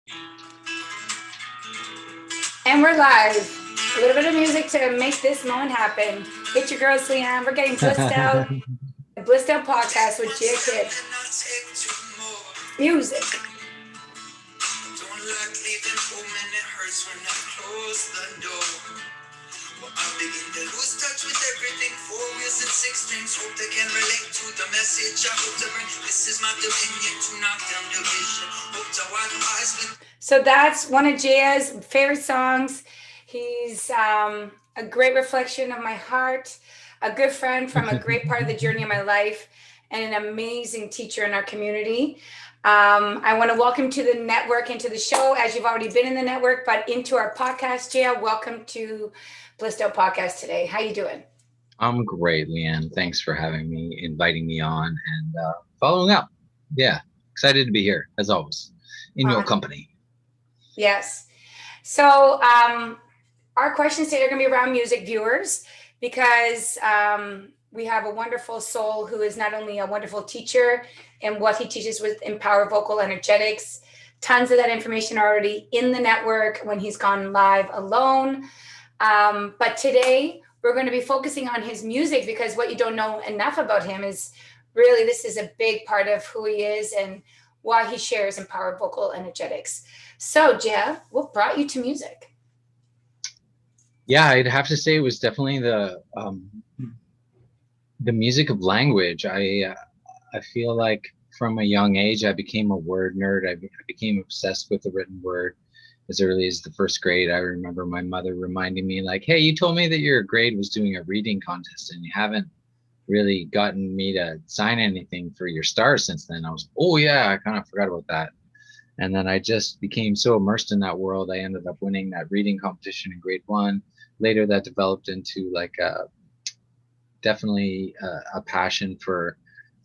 And we're live. A little bit of music to make this moment happen. It's your girl, Leanne. We're getting blissed out. The Blissed Out podcast with Jaia Kydd. Music. I begin to lose touch with everything. 4 wheels and 6 strings. Hope they can relate to the message I hope to bring. This is my dominion to knock down division. Hope to wipe eyes with. So that's one of Jaia's favorite songs. He's a great reflection of my heart, a good friend from a great part of the journey of my life, and an amazing teacher in our community. I want to welcome to the network and to the show, as you've already been in the network, but into our podcast. Jaia, welcome to BlisstOut podcast today. How you doing? I'm great, Leanne. Thanks for having me, inviting me on, and following up. Yeah, excited to be here, as always, in your company. Yes. So our questions today are going to be around music, viewers, because we have a wonderful soul who is not only a wonderful teacher and what he teaches with Empower Vocal Energetics. Tons of that information already in the network when he's gone live alone. But today we're going to be focusing on his music, because what you don't know enough about him is really this is a big part of who he is and why he shares Empower Vocal Energetics. So, Jaia, what brought you to music? Yeah, I'd have to say it was definitely the music of language. I feel like from a young age I became a word nerd. I became obsessed with the written word as early as the first grade. I remember my mother reminding me, like, hey, you told me that your grade was doing a reading contest and you haven't really gotten me to sign anything for your stars since then. I was, oh yeah, I kind of forgot about that. And then I just became so immersed in that world. I ended up winning that reading competition in grade 1. Later that developed into like definitely a passion for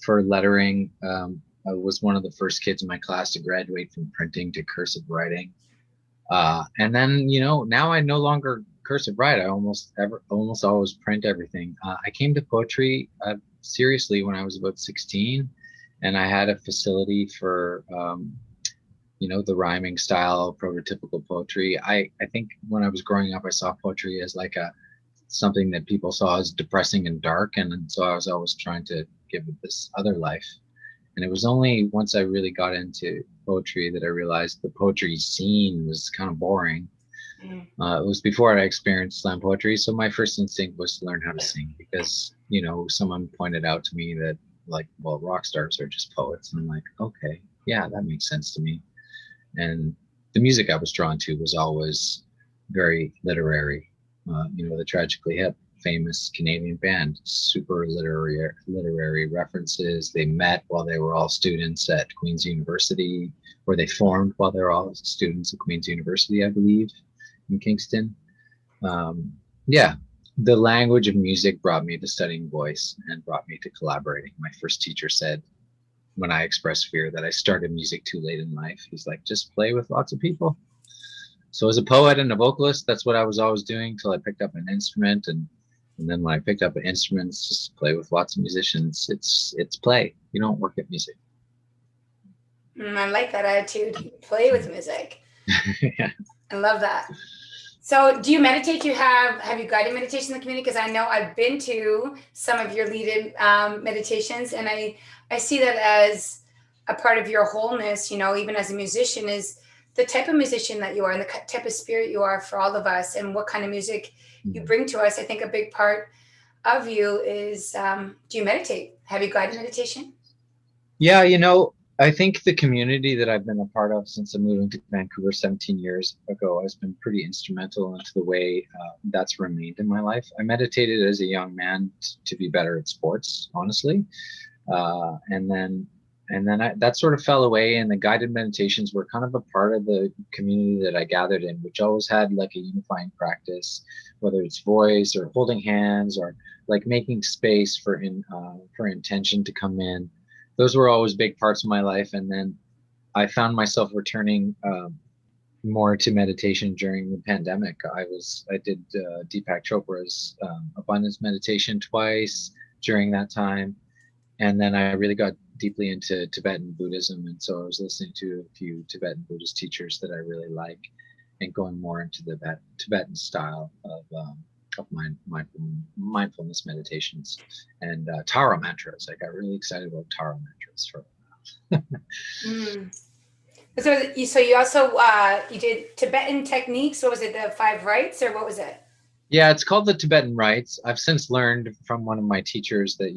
lettering. I was one of the first kids in my class to graduate from printing to cursive writing. And then, now I no longer cursive write. I almost always print everything. I came to poetry seriously when I was about 16, and I had a facility for, the rhyming style, prototypical poetry. I think when I was growing up, I saw poetry as like something that people saw as depressing and dark. And so I was always trying to give it this other life. And it was only once I really got into poetry that I realized the poetry scene was kind of boring. It was before I experienced slam poetry. So my first instinct was to learn how to sing, because, someone pointed out to me that, like, well, rock stars are just poets. And I'm like, okay, yeah, that makes sense to me. And the music I was drawn to was always very literary. The Tragically Hip, famous Canadian band, super literary references. They met while they were all students at Queen's University, or they formed while they were all students at Queen's University, I believe, in Kingston. The language of music brought me to studying voice and brought me to collaborating. My first teacher said, when I expressed fear that I started music too late in life, he's like, just play with lots of people. So as a poet and a vocalist, that's what I was always doing till I picked up an instrument. And then when I picked up an instrument, it's just play with lots of musicians. It's play. You don't work at music. I like that attitude. Play with music. Yeah. I love that. So do you meditate? Have you guided meditation in the community? Because I know I've been to some of your leaded meditations, and I see that as a part of your wholeness, even as a musician, is the type of musician that you are and the type of spirit you are for all of us, and what kind of music you bring to us. I think a big part of you is, do you meditate? Have you guided meditation? Yeah, I think the community that I've been a part of since I moved to Vancouver 17 years ago has been pretty instrumental into the way that's remained in my life. I meditated as a young man to be better at sports, honestly. And then that sort of fell away, and the guided meditations were kind of a part of the community that I gathered in, which always had like a unifying practice, whether it's voice or holding hands or like making space for intention to come in. Those were always big parts of my life. And then I found myself returning more to meditation during the pandemic. I did Deepak Chopra's abundance meditation twice during that time. And then I really got deeply into Tibetan Buddhism, and so I was listening to a few Tibetan Buddhist teachers that I really like, and going more into the Tibetan style of mindfulness meditations and Tara mantras. I got really excited about Tara mantras for. Mm. So you also you did Tibetan techniques. What was it? The 5 rites, or what was it? Yeah, it's called the Tibetan rites. I've since learned from one of my teachers that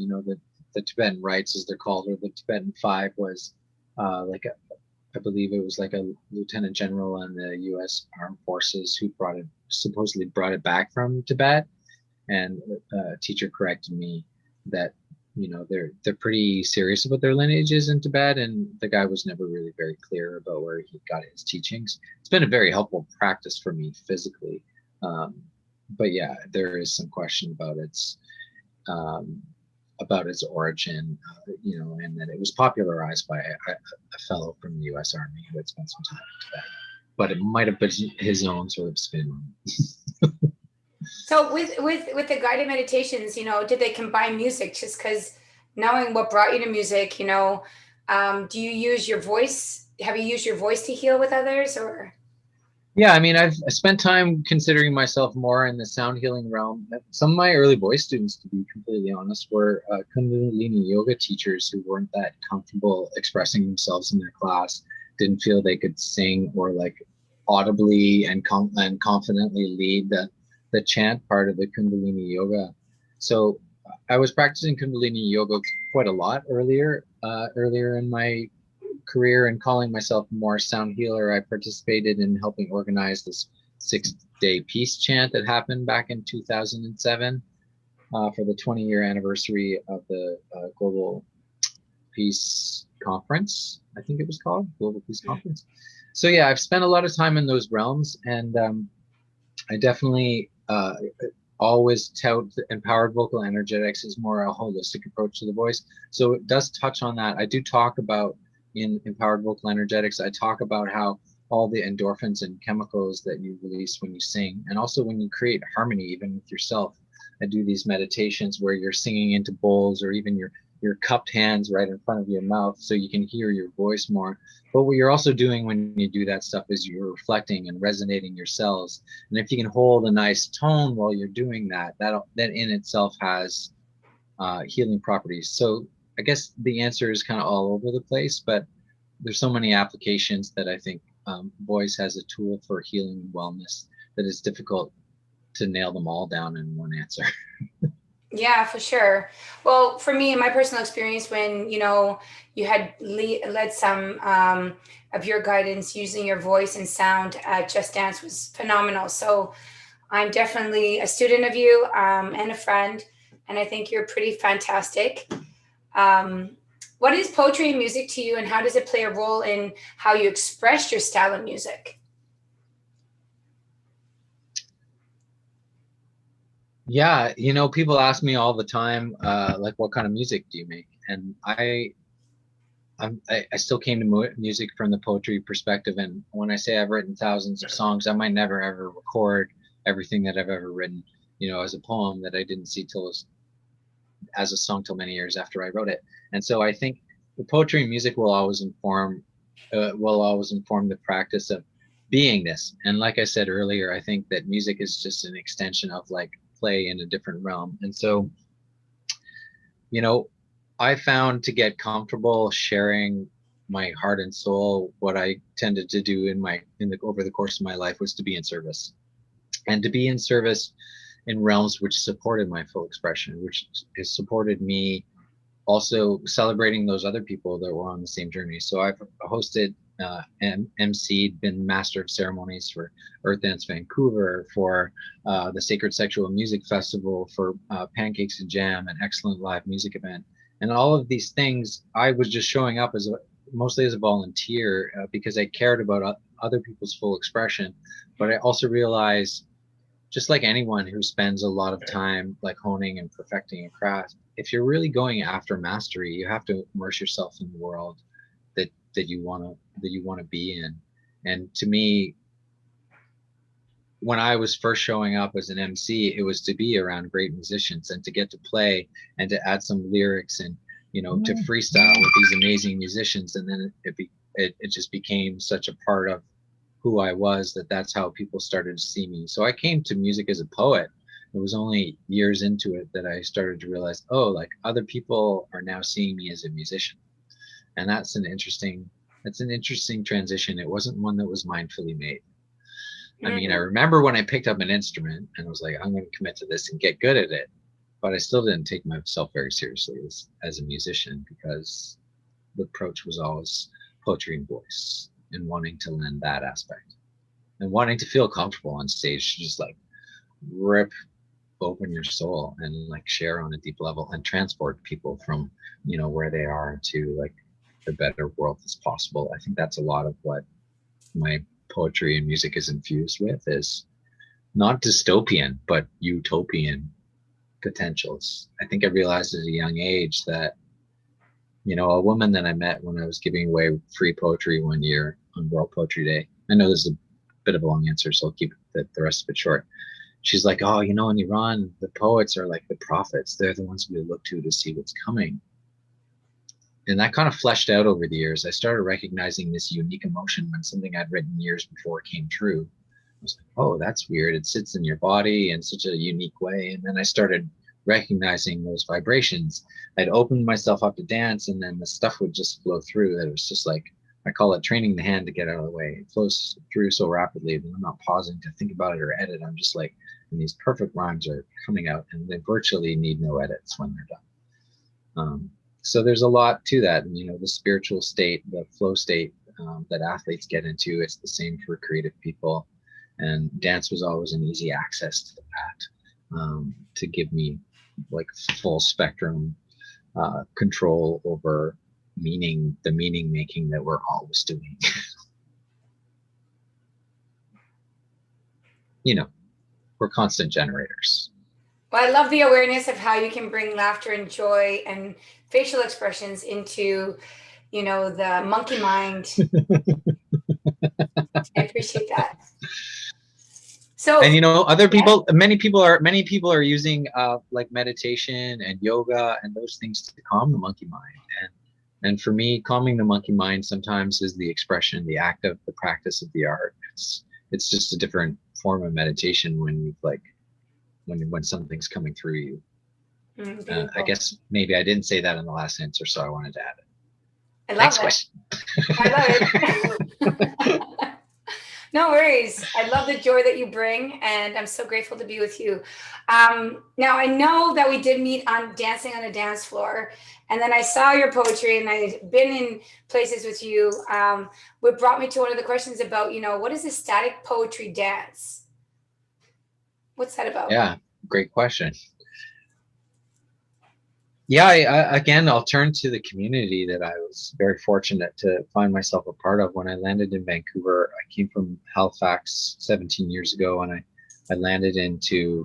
the Tibetan rites, as they're called, or the Tibetan 5, was like I believe it was like a lieutenant general in the U.S. Armed Forces who supposedly brought it back from Tibet, and a teacher corrected me that they're pretty serious about their lineages in Tibet, and the guy was never really very clear about where he got his teachings. It's been a very helpful practice for me physically, but yeah, there is some question um, about its origin, and that it was popularized by a fellow from the U.S. Army who had spent some time in Tibet, but it might have been his own sort of spin on it. So with the guided meditations, did they combine music? Just because knowing what brought you to music, do you use your voice? Have you used your voice to heal with others, or? Yeah, I mean, I spent time considering myself more in the sound healing realm. Some of my early voice students, to be completely honest, were Kundalini yoga teachers who weren't that comfortable expressing themselves in their class, didn't feel they could sing or like audibly and confidently lead the chant part of the Kundalini yoga. So I was practicing Kundalini yoga quite a lot earlier in my career, and calling myself more sound healer. I participated in helping organize this 6-day peace chant that happened back in 2007 for the 20-year anniversary of the Global Peace Conference. I think it was called Global Peace Conference. So yeah, I've spent a lot of time in those realms, and I definitely always tout empowered vocal energetics as more a holistic approach to the voice. So it does touch on that. I do talk about, in empowered vocal energetics, I talk about how all the endorphins and chemicals that you release when you sing, and also when you create harmony, even with yourself. I do these meditations where you're singing into bowls, or even your cupped hands right in front of your mouth, so you can hear your voice more. But what you're also doing when you do that stuff is you're reflecting and resonating your cells. And if you can hold a nice tone while you're doing that, that in itself has healing properties. So I guess the answer is kind of all over the place, but there's so many applications that I think voice has a tool for healing and wellness that it's difficult to nail them all down in one answer. Yeah, for sure. Well, for me, in my personal experience, when you had led some of your guidance using your voice and sound at Just Dance was phenomenal. So I'm definitely a student of you and a friend, and I think you're pretty fantastic. What is poetry and music to you, and how does it play a role in how you express your style of music? Yeah, people ask me all the time, like, what kind of music do you make? And I still came to music from the poetry perspective. And when I say I've written thousands of songs, I might never ever record everything that I've ever written, as a poem that I didn't see as a song till many years after I wrote it. And so I think the poetry and music will always inform the practice of beingness. And like I said earlier, I think that music is just an extension of like play in a different realm. And so, I found to get comfortable sharing my heart and soul, what I tended to do over the course of my life was to be in service, and to be in service in realms which supported my full expression, which has supported me also celebrating those other people that were on the same journey. So I've hosted and emceed, been master of ceremonies for Earth Dance Vancouver, for the Sacred Sexual Music Festival, for Pancakes and Jam, an excellent live music event. And all of these things, I was just showing up mostly as a volunteer because I cared about other people's full expression. But I also realized, just like anyone who spends a lot of time like honing and perfecting a craft, if you're really going after mastery, you have to immerse yourself in the world that you want to be in. And to me, when I was first showing up as an MC, it was to be around great musicians and to get to play and to add some lyrics and to freestyle with these amazing musicians. And then it just became such a part of who I was, that's how people started to see me. So I came to music as a poet. It was only years into it that I started to realize, oh, like other people are now seeing me as a musician. And that's an interesting transition. It wasn't one that was mindfully made. I mean, I remember when I picked up an instrument and I was like, I'm going to commit to this and get good at it. But I still didn't take myself very seriously as a musician, because the approach was always poetry and voice, and wanting to lend that aspect and wanting to feel comfortable on stage to just like rip open your soul and like share on a deep level and transport people from, where they are to like the better world that's possible. I think that's a lot of what my poetry and music is infused with, is not dystopian, but utopian potentials. I think I realized at a young age that, a woman that I met when I was giving away free poetry one year on World Poetry Day. I know this is a bit of a long answer, so I'll keep the rest of it short. She's like, oh, in Iran, the poets are like the prophets. They're the ones we look to see what's coming. And that kind of fleshed out over the years. I started recognizing this unique emotion when something I'd written years before came true. I was like, oh, that's weird. It sits in your body in such a unique way. And then I started recognizing those vibrations. I'd opened myself up to dance, and then the stuff would just flow through. That it was just like, I call it training the hand to get out of the way. It flows through so rapidly that I'm not pausing to think about it or edit. I'm just like, and these perfect rhymes are coming out, and they virtually need no edits when they're done. So there's a lot to that. And, the spiritual state, the flow state that athletes get into, it's the same for creative people. And dance was always an easy access to that, to give me like full spectrum control over the meaning making that we're always doing. We're constant generators. Well, I love the awareness of how you can bring laughter and joy and facial expressions into, the monkey mind. I appreciate that. So, and other people, many people are using like meditation and yoga and those things to calm the monkey mind. And for me, calming the monkey mind sometimes is the expression, the act of the practice of the art. It's just a different form of meditation when you've like when something's coming through you. I guess maybe I didn't say that in the last answer, so I wanted to add it. I love it. I love it. No worries. I love the joy that you bring, and I'm so grateful to be with you. Now, I know that we did meet on Dancing on a Dance Floor, and then I saw your poetry, and I've been in places with you. What brought me to one of the questions about, what is a static poetry dance? What's that about? Yeah, great question. Yeah, again, I'll turn to the community that I was very fortunate to find myself a part of when I landed in Vancouver. I came from Halifax 17 years ago, and I landed into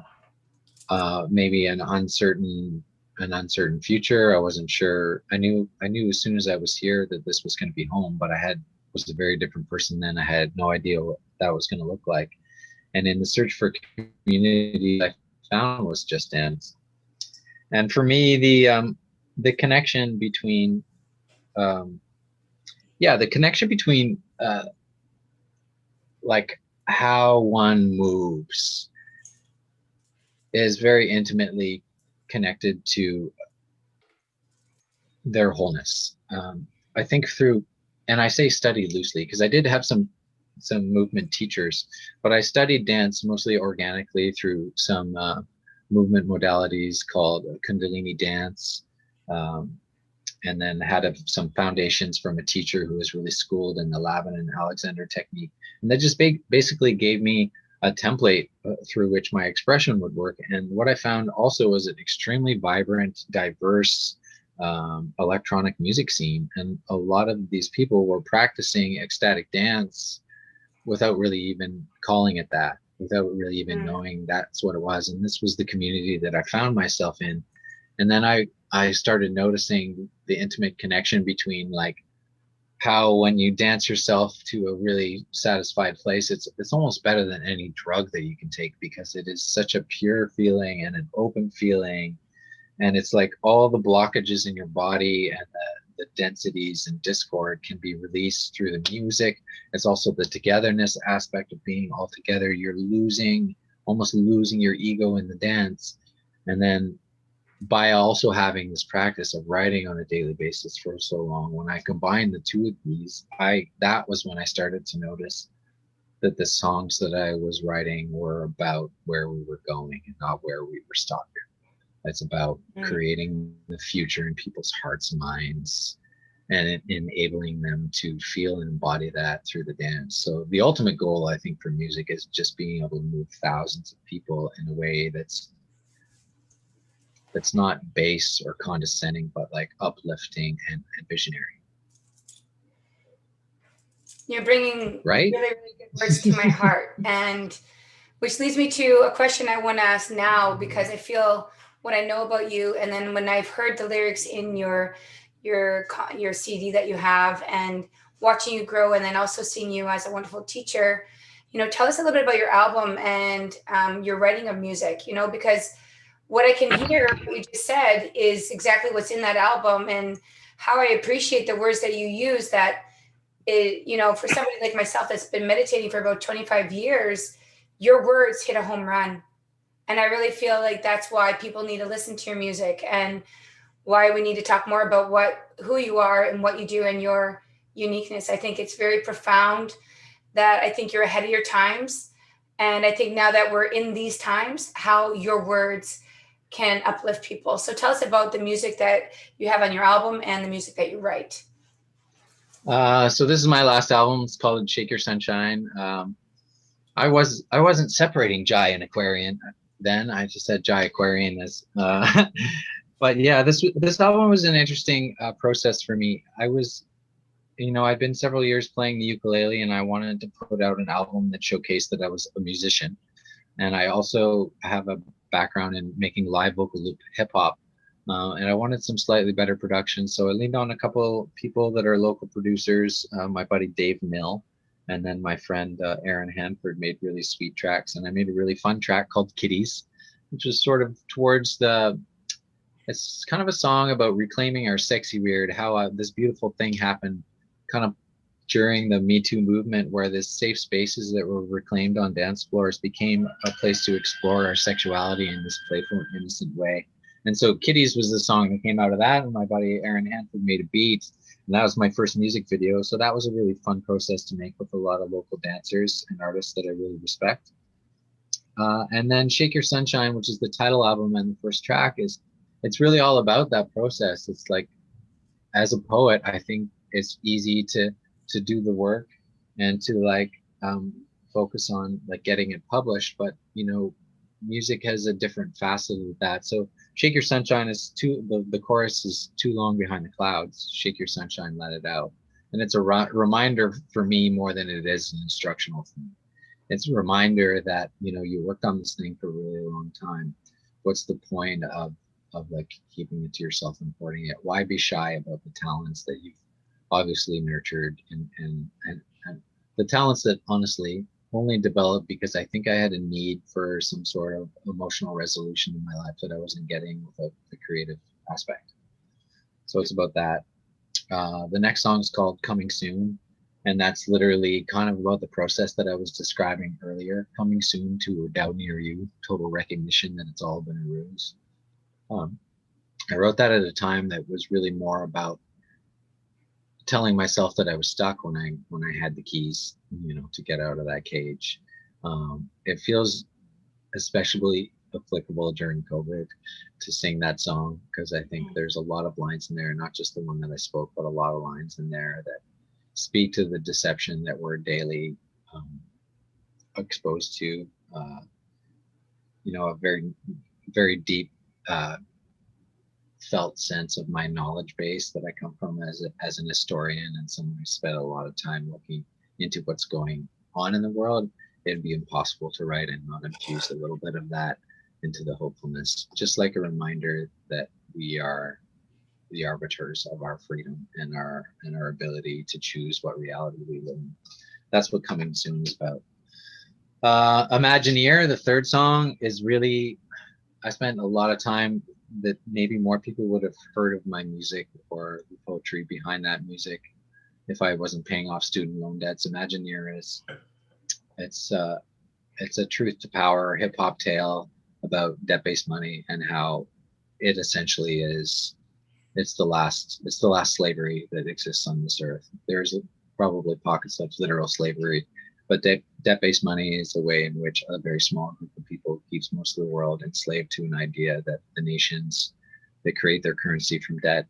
maybe an uncertain future. I wasn't sure. I knew as soon as I was here that this was going to be home, but was a very different person then. I had no idea what that was going to look like. And in the search for community, I found was Just Dance. And for me, the connection between like how one moves is very intimately connected to their wholeness. I think and I say study loosely because I did have some movement teachers, but I studied dance mostly organically through some movement modalities called Kundalini dance, and then had some foundations from a teacher who was really schooled in the Lavin and Alexander technique. And that just basically gave me a template through which my expression would work. And what I found also was an extremely vibrant, diverse electronic music scene. And a lot of these people were practicing ecstatic dance without really even calling it that, without really even knowing that's what it was. And this was the community that I found myself in. And then I started noticing the intimate connection between like how when you dance yourself to a really satisfied place, it's almost better than any drug that you can take, because it is such a pure feeling and an open feeling. And it's like all the blockages in your body and the densities and discord can be released through the music. It's also the togetherness aspect of being all together. You're almost losing your ego in the dance. And then by also having this practice of writing on a daily basis for so long, when I combined the two of these, that was when I started to notice that the songs that I was writing were about where we were going and not where we were stuck. It's about creating the future in people's hearts and minds and enabling them to feel and embody that through the dance. So the ultimate goal, I think, for music is just being able to move thousands of people in a way that's not base or condescending, but like uplifting and visionary. You're bringing right? really, really good words to my heart. And which leads me to a question I want to ask now, because I feel what I know about you, and then when I've heard the lyrics in your CD that you have, and watching you grow, and then also seeing you as a wonderful teacher, tell us a little bit about your album and your writing of music, because what I can hear, what you just said, is exactly what's in that album, and how I appreciate the words that you use. That for somebody like myself that's been meditating for about 25 years, your words hit a home run. And I really feel like that's why people need to listen to your music, and why we need to talk more about who you are and what you do and your uniqueness. I think it's very profound, that I think you're ahead of your times. And I think now that we're in these times, how your words can uplift people. So tell us about the music that you have on your album and the music that you write. So this is my last album. It's called Shake Your Sunshine. I wasn't separating Jai and Aquarian then. I just said Jai Aquarian as but yeah, this album was an interesting process for me. I'd been several years playing the ukulele, and I wanted to put out an album that showcased that I was a musician. And I also have a background in making live vocal loop hip hop. And I wanted some slightly better production. So I leaned on a couple people that are local producers, my buddy Dave Mill, and then my friend Aaron Hanford made really sweet tracks. And I made a really fun track called Kitties, which was sort of it's kind of a song about reclaiming our sexy weird, how this beautiful thing happened kind of during the Me Too movement, where the safe spaces that were reclaimed on dance floors became a place to explore our sexuality in this playful, innocent way. And so Kitties was the song that came out of that, and my buddy Aaron Hanford made a beat, and that was my first music video. So that was a really fun process to make with a lot of local dancers and artists that I really respect. And then Shake Your Sunshine, which is the title album and the first track, it's really all about that process. It's like, as a poet, I think it's easy to do the work and to focus on getting it published, but music has a different facet of that. So Shake Your Sunshine is the chorus is too long behind the clouds. Shake your sunshine, let it out. And it's a reminder for me more than it is an instructional thing. It's a reminder that you worked on this thing for a really long time. What's the point of keeping it to yourself and hoarding it? Why be shy about the talents that you've obviously nurtured and the talents that honestly only developed because I think I had a need for some sort of emotional resolution in my life that I wasn't getting without the creative aspect. So it's about that. The next song is called Coming Soon, and that's literally kind of about the process that I was describing earlier. Coming soon to a doubt near you, total recognition that it's all been a ruse. I wrote that at a time that was really more about telling myself that I was stuck when I had the keys, to get out of that cage. It feels especially applicable during COVID to sing that song, because I think there's a lot of lines in there, not just the one that I spoke, but a lot of lines in there that speak to the deception that we're daily exposed to. A very, very deep felt sense of my knowledge base that I come from as an historian and someone who spent a lot of time looking into what's going on in the world. It'd be impossible to write and not infuse a little bit of that into the hopefulness, just like a reminder that we are the arbiters of our freedom and our ability to choose what reality we live in. That's what Coming Soon is about. Imagineer, the third song, is really, I spent a lot of time that maybe more people would have heard of my music or the poetry behind that music if I wasn't paying off student loan debts. Imagineer is it's a truth to power hip hop tale about debt-based money and how it essentially is it's the last slavery that exists on this earth. There's probably pockets of literal slavery, but debt-based money is a way in which a very small group of people keeps most of the world enslaved to an idea that the nations that create their currency from debt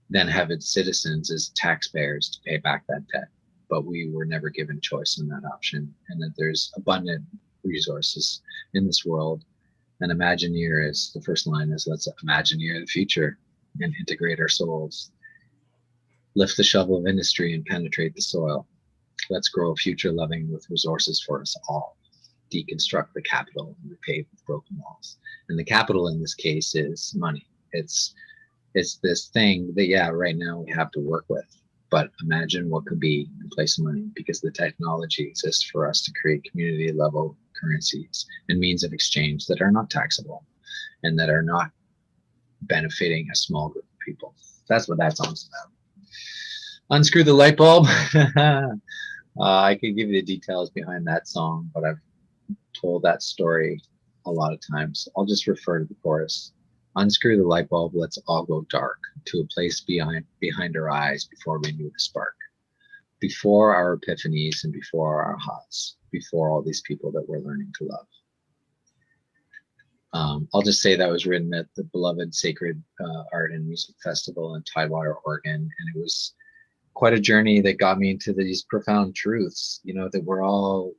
then have its citizens as taxpayers to pay back that debt. But we were never given choice in that option, and that there's abundant resources in this world. And Imagineer is the first line is, let's Imagineer the future and integrate our souls. Lift the shovel of industry and penetrate the soil. Let's grow a future loving with resources for us all. Deconstruct the capital and repave with broken walls. And the capital in this case is money. It's this thing that, yeah, right now we have to work with. But imagine what could be in place of money, because the technology exists for us to create community level currencies and means of exchange that are not taxable and that are not benefiting a small group of people. That's what that song's about. Unscrew the light bulb. I could give you the details behind that song, but I've told that story a lot of times. I'll just refer to the chorus. Unscrew the light bulb, let's all go dark, to a place behind our eyes before we knew the spark. Before our epiphanies and before our hearts, before all these people that we're learning to love. I'll just say that was written at the beloved Sacred Art and Music Festival in Tidewater, Oregon, and it was quite a journey that got me into these profound truths, you know, that we're all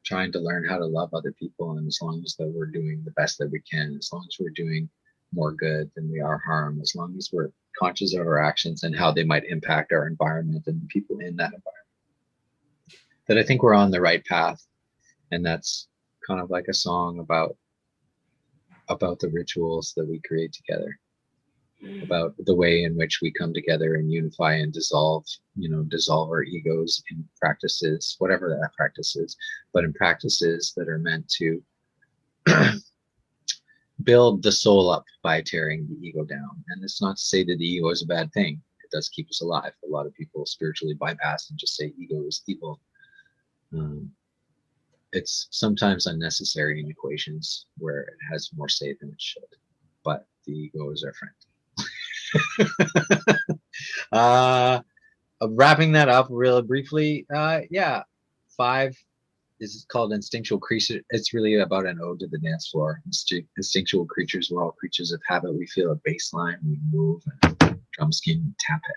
trying to learn how to love other people, and as long as that we're doing the best that we can, as long as we're doing more good than we are harm, as long as we're conscious of our actions and how they might impact our environment and the people in that environment, that I think we're on the right path. And that's kind of like a song about the rituals that we create together, about the way in which we come together and unify and dissolve our egos in practices, whatever that practice is, but in practices that are meant to build the soul up by tearing the ego down. And it's not to say that the ego is a bad thing. It does keep us alive. A lot of people spiritually bypass and just say ego is evil. It's sometimes unnecessary in equations where it has more say than it should, but the ego is our friend. Wrapping that up really briefly, yeah, 5 is called Instinctual Creature. It's really about an ode to the dance floor. Instinctual creatures, we're all creatures of habit. We feel a bass line, we move, and drum scheme, we tap it.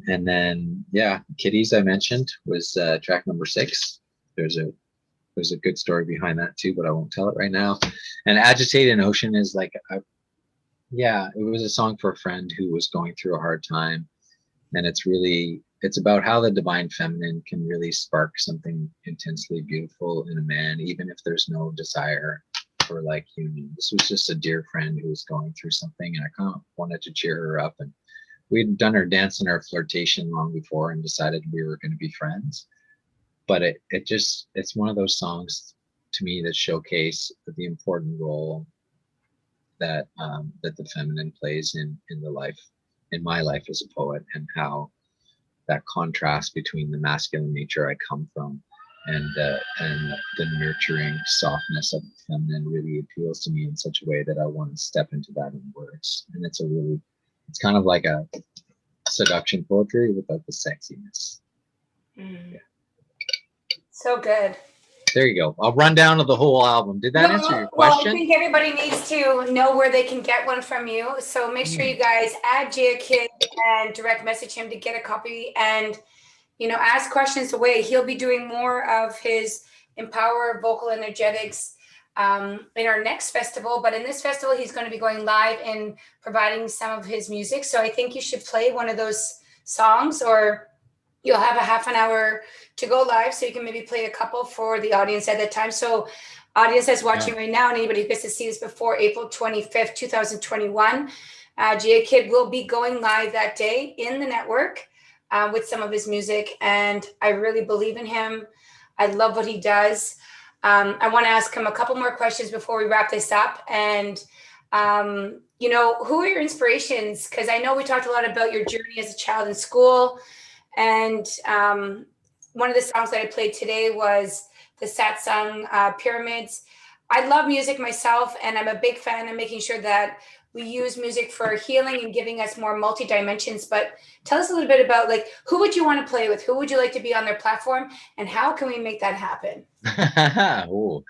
And then, yeah, Kitties I mentioned was track number 6. There's a good story behind that too, but I won't tell it right now. And Agitated Ocean is like, yeah, it was a song for a friend who was going through a hard time. And it's about how the divine feminine can really spark something intensely beautiful in a man, even if there's no desire for like union. This was just a dear friend who was going through something, and I kind of wanted to cheer her up. And we'd done our dance and our flirtation long before and decided we were going to be friends. But it's one of those songs to me that showcase the important role that that the feminine plays in my life as a poet, and how that contrast between the masculine nature I come from and the nurturing softness of the feminine really appeals to me in such a way that I want to step into that in words. And it's kind of like a seduction poetry without the sexiness. Yeah. So good. There you go. I'll run down of the whole album. Did that answer your question? Well, I think everybody needs to know where they can get one from you. So make sure you guys add Jaia Kydd and direct message him to get a copy, and ask questions away. He'll be doing more of his Empower Vocal Energetics in our next festival. But in this festival, he's going to be going live and providing some of his music. So I think you should play one of those songs, or you'll have a half an hour to go live, so you can maybe play a couple for the audience at that time. So audience that's watching right now, and anybody who gets to see this before April 25th, 2021, Jaia Kydd will be going live that day in the network with some of his music. And I really believe in him. I love what he does. I want to ask him a couple more questions before we wrap this up. And, you know, who are your inspirations? Because I know we talked a lot about your journey as a child in school. And one of the songs that I played today was the Satsang Pyramids. I love music myself, and I'm a big fan of making sure that we use music for healing and giving us more multi-dimensions. But tell us a little bit about, like, who would you want to play with? Who would you like to be on their platform? And how can we make that happen? Ooh.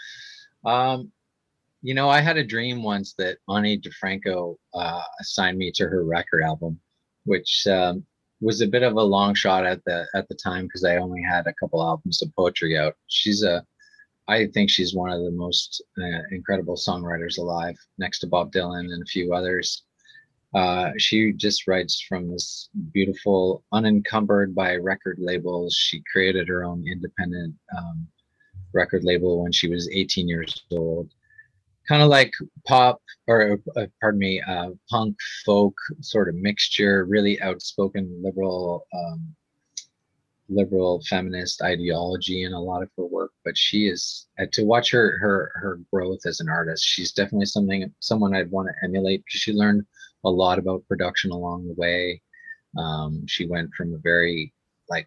You know, I had a dream once that Ani DeFranco assigned me to her record album, which was a bit of a long shot at the time because I only had a couple albums of poetry out. I think she's one of the most incredible songwriters alive, next to Bob Dylan and a few others. She just writes from this beautiful, unencumbered by record labels. She created her own independent record label when she was 18 years old. Kind of like pop, or pardon me, punk, folk sort of mixture, really outspoken liberal feminist ideology in a lot of her work. But she is, to watch her growth as an artist, she's definitely someone I'd want to emulate, because she learned a lot about production along the way. She went from a very like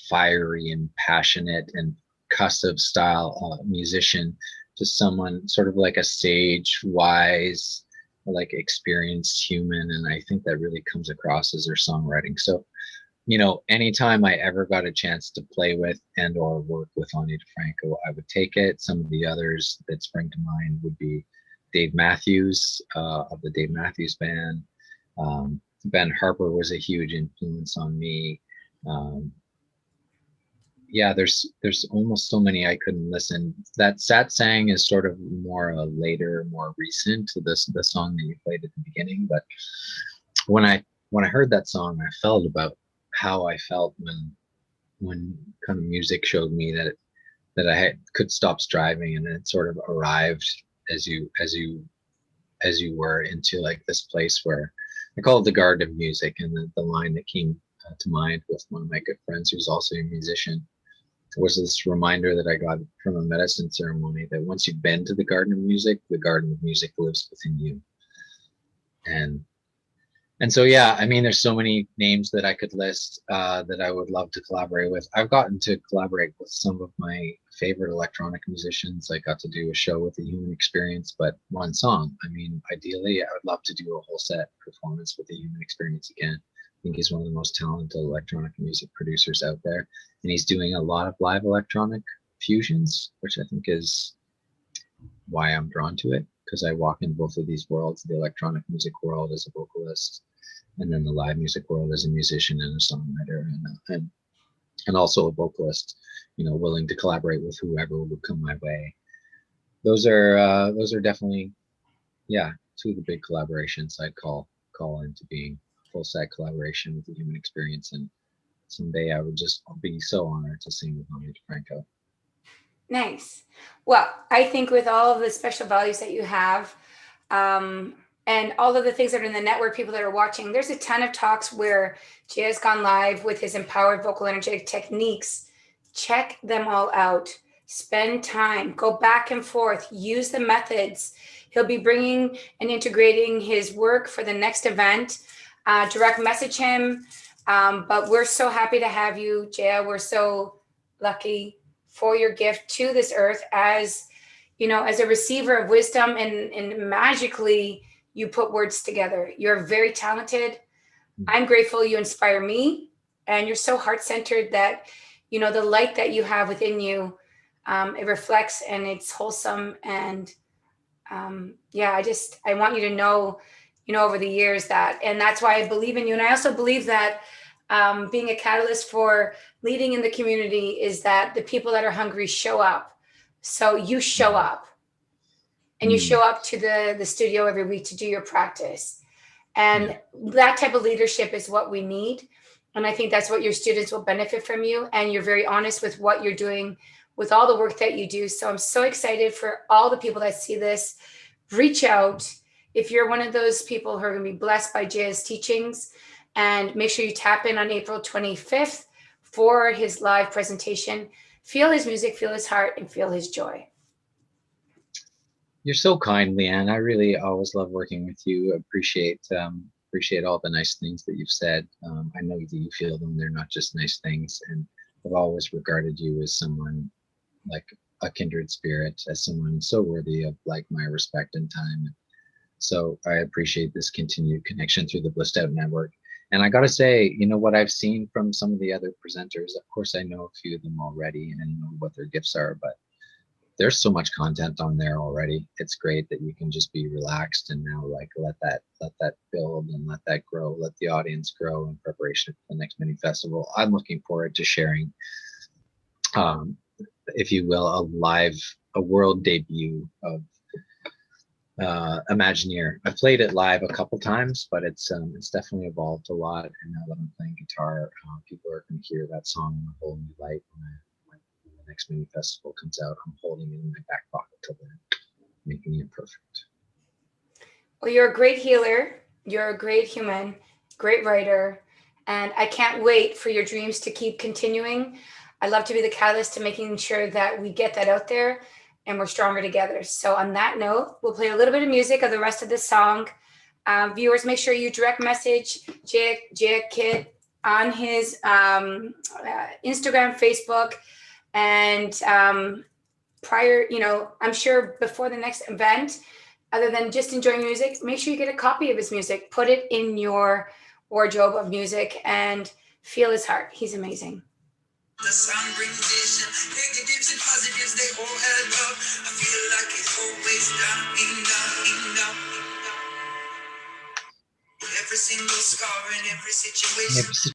fiery and passionate and percussive style musician to someone sort of like a sage, wise, like experienced human. And I think that really comes across as her songwriting. So, you know, anytime I ever got a chance to play with and or work with Ani DeFranco, I would take it. Some of the others that spring to mind would be Dave Matthews of the Dave Matthews Band. Ben Harper was a huge influence on me. Yeah, there's almost so many I couldn't listen. That Satsang is sort of more later, more recent to the song that you played at the beginning. But when I heard that song, I felt about how I felt when kind of music showed me that I could stop striving, and it sort of arrived as you were into like this place where I call it the garden of music. And the line that came to mind with one of my good friends who's also a musician was this reminder that I got from a medicine ceremony that once you've been to the garden of music lives within you. And so, yeah, I mean, there's so many names that I could list that I would love to collaborate with. I've gotten to collaborate with some of my favorite electronic musicians. I got to do a show with the Human Experience, but one song. I mean, ideally, I would love to do a whole set performance with the Human Experience again. I think he's one of the most talented electronic music producers out there. And he's doing a lot of live electronic fusions, which I think is why I'm drawn to it, because I walk in both of these worlds, the electronic music world as a vocalist, and then the live music world as a musician and a songwriter, and also a vocalist, you know, willing to collaborate with whoever would come my way. Those are definitely, yeah, two of the big collaborations I'd call into being. Full set collaboration with the Human Experience, and someday I would just be so honored to sing with Ani DeFranco. Nice. Well, I think with all of the special values that you have, and all of the things that are in the network, people that are watching, there's a ton of talks where Jai has gone live with his empowered vocal energetic techniques. Check them all out. Spend time, go back and forth, use the methods. He'll be bringing and integrating his work for the next event. Direct message him. But we're so happy to have you, Jaia. We're so lucky for your gift to this earth, as you know, as a receiver of wisdom, and magically you put words together. You're very talented. I'm grateful you inspire me, and you're so heart-centered that, you know, the light that you have within you, it reflects, and it's wholesome. And yeah, I want you to know, you know, over the years that, and that's why I believe in you. And I also believe that being a catalyst for leading in the community is that the people that are hungry show up. So you show up, and you show up to the studio every week to do your practice. And that type of leadership is what we need. And I think that's what your students will benefit from you. And you're very honest with what you're doing with all the work that you do. So I'm so excited for all the people that see this. Reach out. If you're one of those people who are going to be blessed by Jai's teachings, and make sure you tap in on April 25th for his live presentation. Feel his music, feel his heart, and feel his joy. You're so kind, Leanne. I really always love working with you. Appreciate all the nice things that you've said. I know that you feel them. They're not just nice things, and I've always regarded you as someone like a kindred spirit, as someone so worthy of like my respect and time. So I appreciate this continued connection through the BlisstOut network. And I got to say, you know, what I've seen from some of the other presenters, of course, I know a few of them already and I know what their gifts are, but there's so much content on there already. It's great that you can just be relaxed and now like let that build and let that grow, let the audience grow in preparation for the next mini festival. I'm looking forward to sharing, um, if you will, a world debut of Imagineer. I played it live a couple times, but it's definitely evolved a lot. And now that I'm playing guitar, people are going to hear that song in a whole new light when the next mini festival comes out. I'm holding it in my back pocket till then, making it perfect. Well, you're a great healer. You're a great human, great writer, and I can't wait for your dreams to keep continuing. I'd love to be the catalyst to making sure that we get that out there and we're stronger together. So, on that note, we'll play a little bit of music of the rest of this song. Viewers, make sure you direct message Jaia Kydd on his Instagram, Facebook, and prior, I'm sure before the next event, other than just enjoying music, make sure you get a copy of his music, put it in your wardrobe of music, and feel his heart. He's amazing. The sun brings vision, negatives and positives, they all add up. I feel like it's always enough. Every single scar in every situation.